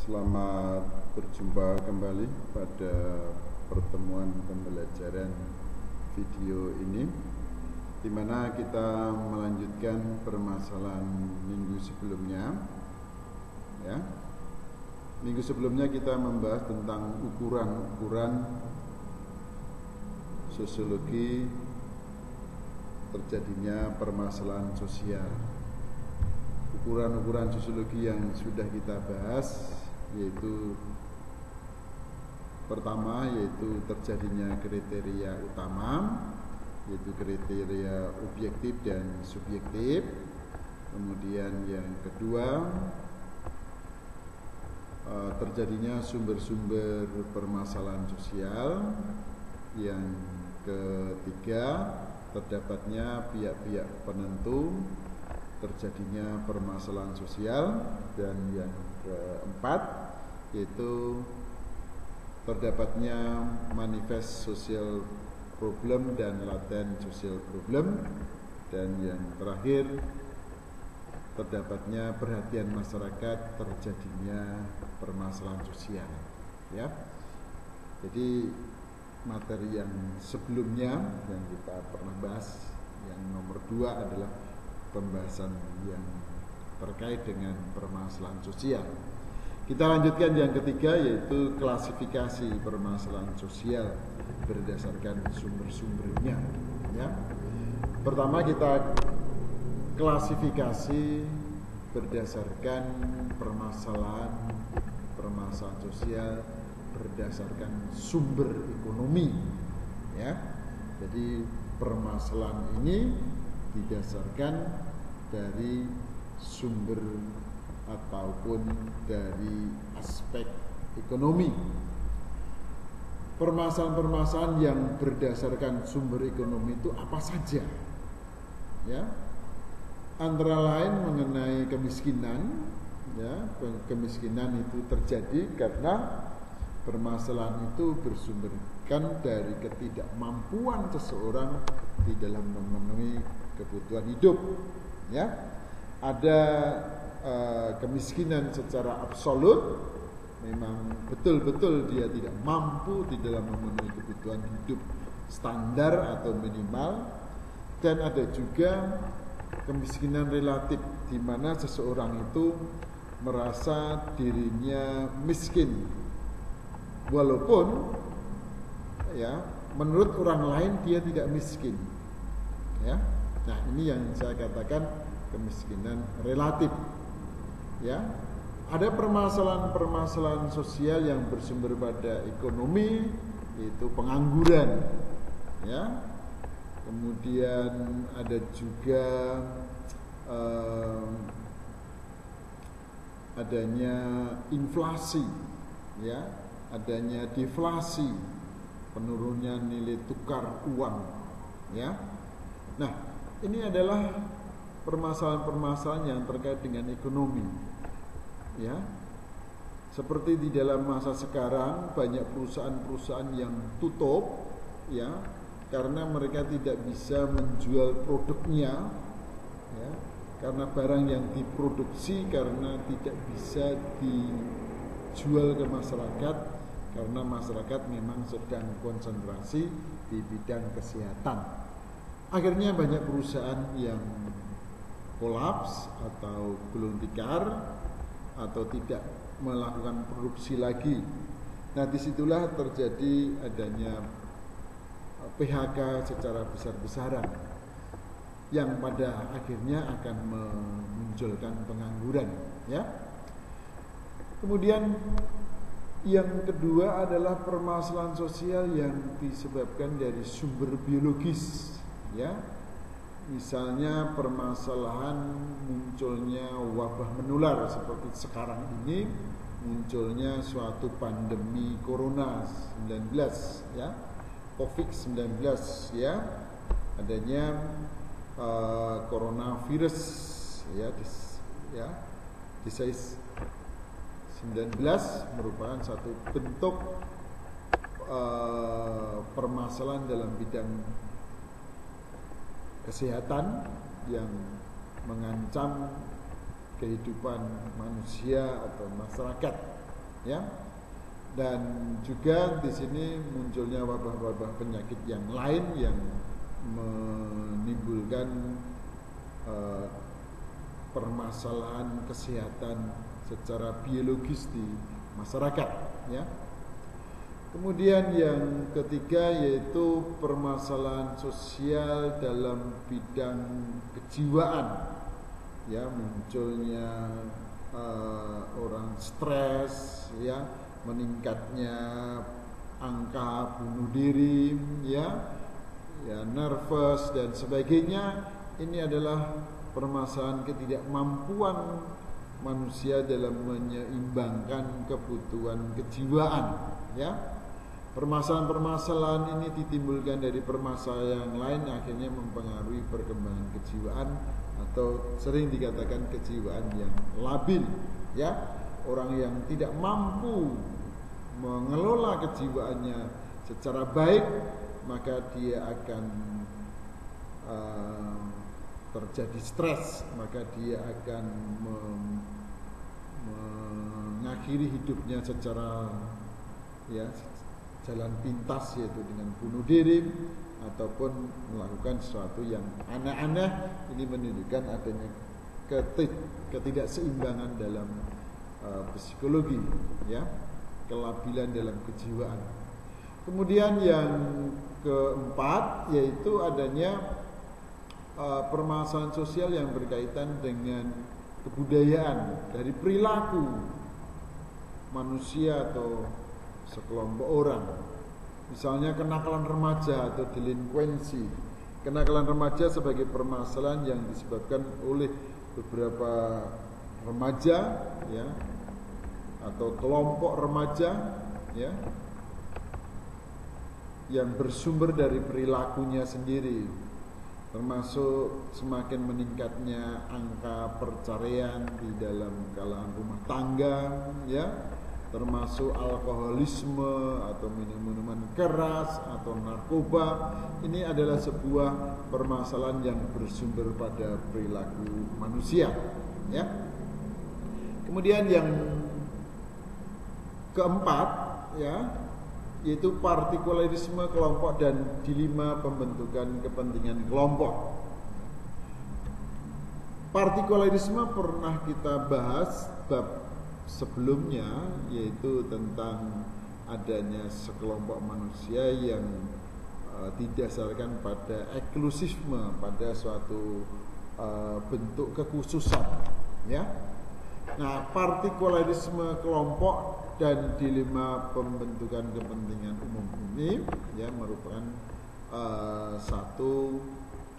Selamat berjumpa kembali pada pertemuan pembelajaran video ini, di mana kita melanjutkan permasalahan minggu sebelumnya. Ya, minggu sebelumnya kita membahas tentang ukuran-ukuran sosiologi terjadinya permasalahan sosial. Ukuran-ukuran sosiologi yang sudah kita bahas yaitu pertama yaitu terjadinya kriteria utama, yaitu kriteria objektif dan subjektif. Kemudian yang kedua terjadinya sumber-sumber permasalahan sosial. Yang ketiga terdapatnya pihak-pihak penentu terjadinya permasalahan sosial, dan yang keempat yaitu terdapatnya manifest social problem dan latent social problem, dan yang terakhir terdapatnya perhatian masyarakat terjadinya permasalahan sosial. Ya, jadi materi yang sebelumnya yang kita pernah bahas, yang nomor 2 adalah pembahasan yang terkait dengan permasalahan sosial. Kita lanjutkan yang ketiga, yaitu klasifikasi permasalahan sosial berdasarkan sumber-sumbernya. Ya, pertama kita klasifikasi berdasarkan permasalahan sosial berdasarkan sumber ekonomi. Ya, jadi permasalahan ini didasarkan dari sumber ataupun dari aspek ekonomi. Permasalahan-permasalahan yang berdasarkan sumber ekonomi itu apa saja? Ya, antara lain mengenai kemiskinan. Ya, kemiskinan itu terjadi karena permasalahan itu bersumberkan dari ketidakmampuan seseorang di dalam memenuhi kebutuhan hidup. Ya, ada kemiskinan secara absolut, memang betul-betul dia tidak mampu di dalam memenuhi kebutuhan hidup standar atau minimal, dan ada juga kemiskinan relatif, di mana seseorang itu merasa dirinya miskin walaupun ya menurut orang lain dia tidak miskin. Ya, nah ini yang saya katakan kemiskinan relatif. Ya, ada permasalahan-permasalahan sosial yang bersumber pada ekonomi, yaitu pengangguran. Ya, kemudian ada juga adanya inflasi, ya, adanya deflasi, penurunan nilai tukar uang. Ya, nah ini adalah permasalahan-permasalahan yang terkait dengan ekonomi. Ya, seperti di dalam masa sekarang banyak perusahaan-perusahaan yang tutup, ya, karena mereka tidak bisa menjual produknya. Ya, karena barang yang diproduksi karena tidak bisa dijual ke masyarakat, karena masyarakat memang sedang konsentrasi di bidang kesehatan. Akhirnya banyak perusahaan yang kolaps atau gulung tikar atau tidak melakukan produksi lagi. Nah, disitulah terjadi adanya PHK secara besar-besaran, yang pada akhirnya akan memunculkan pengangguran. Ya, kemudian yang kedua adalah permasalahan sosial yang disebabkan dari sumber biologis. Ya, misalnya permasalahan munculnya wabah menular seperti sekarang ini, munculnya suatu pandemi corona 19, ya, COVID-19, ya, adanya coronavirus, ya, disease 19 merupakan satu bentuk permasalahan dalam bidang kesehatan yang mengancam kehidupan manusia atau masyarakat. ya. Dan juga di sini munculnya wabah-wabah penyakit yang lain yang menimbulkan permasalahan kesehatan secara biologis di masyarakat, ya. Kemudian yang ketiga yaitu permasalahan sosial dalam bidang kejiwaan, ya, munculnya orang stres, ya, meningkatnya angka bunuh diri, ya, nervous dan sebagainya. Ini adalah permasalahan ketidakmampuan manusia dalam menyeimbangkan kebutuhan kejiwaan, ya. Permasalahan-permasalahan ini ditimbulkan dari permasalahan yang lain, akhirnya mempengaruhi perkembangan kejiwaan atau sering dikatakan kejiwaan yang labil, ya. Orang yang tidak mampu mengelola kejiwaannya secara baik, maka dia akan terjadi stres, maka dia akan mengakhiri hidupnya secara, ya, jalan pintas, yaitu dengan bunuh diri ataupun melakukan sesuatu yang aneh-aneh. Ini menunjukkan adanya ketidakseimbangan dalam psikologi, ya, kelabilan dalam kejiwaan. Kemudian yang keempat yaitu adanya permasalahan sosial yang berkaitan dengan kebudayaan dari perilaku manusia atau sekelompok orang. Misalnya kenakalan remaja atau delinkuensi. Kenakalan remaja sebagai permasalahan yang disebabkan oleh beberapa remaja, ya, atau kelompok remaja, ya, yang bersumber dari perilakunya sendiri, termasuk semakin meningkatnya angka perceraian di dalam kalangan rumah tangga, ya, termasuk alkoholisme atau minuman keras atau narkoba. Ini adalah sebuah permasalahan yang bersumber pada perilaku manusia, ya. Kemudian yang keempat, ya, yaitu partikularisme kelompok dan dilema pembentukan kepentingan kelompok. Partikularisme pernah kita bahas bab sebelumnya, yaitu tentang adanya sekelompok manusia yang didasarkan pada eksklusifme, pada suatu bentuk kekhususan, ya. Nah, partikularisme kelompok dan dilema pembentukan kepentingan umum ini, ya, merupakan satu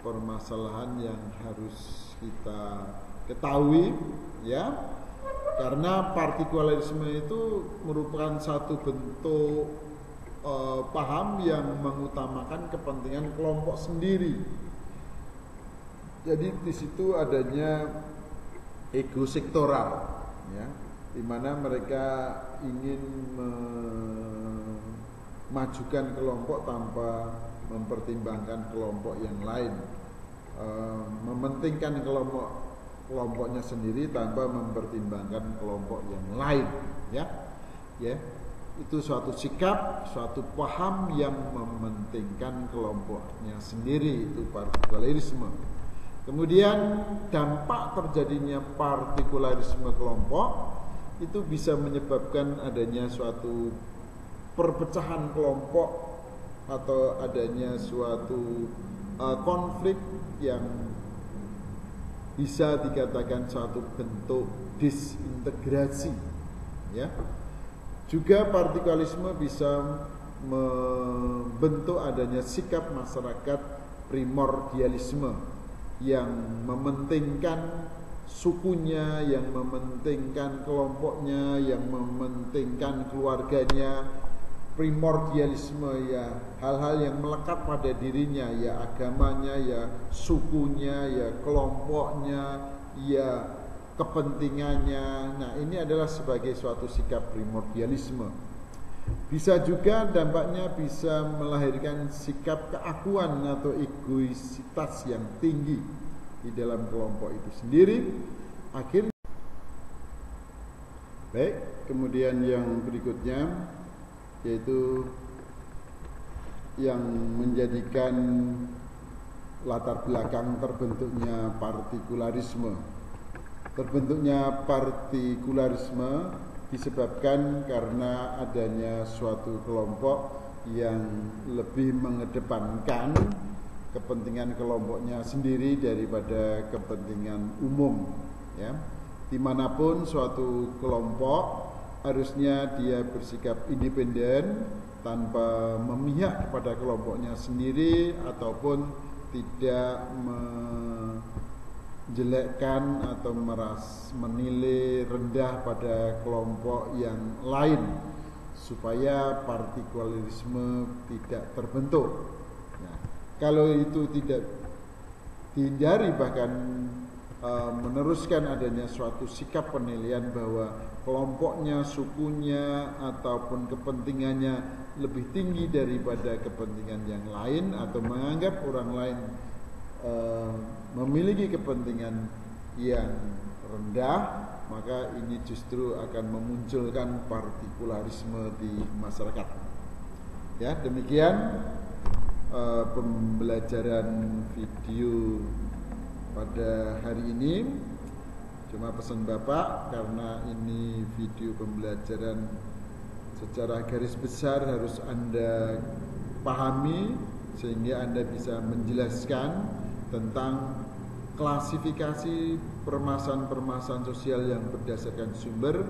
permasalahan yang harus kita ketahui, ya, karena partikularisme itu merupakan satu bentuk paham yang mengutamakan kepentingan kelompok sendiri. Jadi di situ adanya ego sektoral, ya, di mana mereka ingin memajukan kelompok tanpa mempertimbangkan kelompok yang lain, mementingkan kelompoknya sendiri tanpa mempertimbangkan kelompok yang lain, ya. Itu suatu sikap, suatu paham yang mementingkan kelompoknya sendiri, itu partikularisme. Kemudian dampak terjadinya partikularisme kelompok itu bisa menyebabkan adanya suatu perpecahan kelompok atau adanya suatu konflik yang bisa dikatakan suatu bentuk disintegrasi, ya. Juga partikularisme bisa membentuk adanya sikap masyarakat primordialisme yang mementingkan sukunya, yang mementingkan kelompoknya, yang mementingkan keluarganya. Primordialisme, ya, hal-hal yang melekat pada dirinya, ya, agamanya, ya, sukunya, ya, kelompoknya, ya, kepentingannya. Nah, ini adalah sebagai suatu sikap primordialisme. Bisa juga dampaknya bisa melahirkan sikap keakuan atau egoisitas yang tinggi di dalam kelompok itu sendiri. Akhirnya, baik, kemudian yang berikutnya yaitu yang menjadikan latar belakang terbentuknya partikularisme. Terbentuknya partikularisme disebabkan karena adanya suatu kelompok yang lebih mengedepankan kepentingan kelompoknya sendiri daripada kepentingan umum, ya. Dimanapun suatu kelompok harusnya dia bersikap independen tanpa memihak pada kelompoknya sendiri ataupun tidak menjelekkan atau menilai rendah pada kelompok yang lain supaya partikularisme tidak terbentuk. Nah, kalau itu tidak dihindari, bahkan meneruskan adanya suatu sikap penilaian bahwa kelompoknya, sukunya ataupun kepentingannya lebih tinggi daripada kepentingan yang lain, atau menganggap orang lain memiliki kepentingan yang rendah, maka ini justru akan memunculkan partikularisme di masyarakat. Ya, demikian pembelajaran video pada hari ini. Cuma pesan Bapak, karena ini video pembelajaran secara garis besar harus Anda pahami sehingga Anda bisa menjelaskan tentang klasifikasi permasalahan-permasalahan sosial yang berdasarkan sumber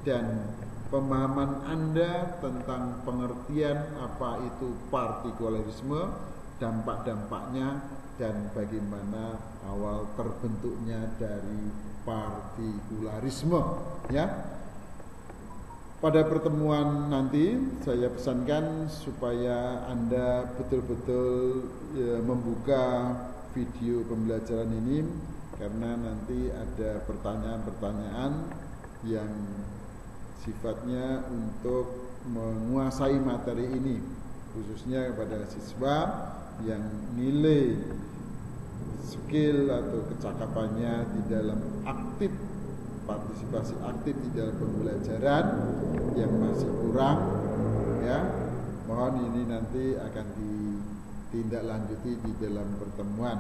dan pemahaman Anda tentang pengertian apa itu partikularisme, dampak-dampaknya, dan bagaimana awal terbentuknya dari partikularisme, ya. Pada pertemuan nanti saya pesankan supaya Anda betul-betul membuka video pembelajaran ini, karena nanti ada pertanyaan-pertanyaan yang sifatnya untuk menguasai materi ini, khususnya kepada siswa yang nilai skill atau kecakapannya di dalam partisipasi aktif di dalam pembelajaran yang masih kurang, ya. Mohon ini nanti akan ditindaklanjuti di dalam pertemuan.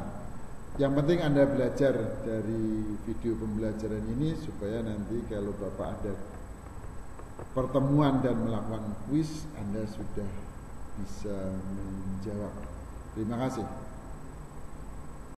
Yang penting Anda belajar dari video pembelajaran ini supaya nanti kalau Bapak ada pertemuan dan melakukan kuis, Anda sudah bisa menjawab. Terima kasih.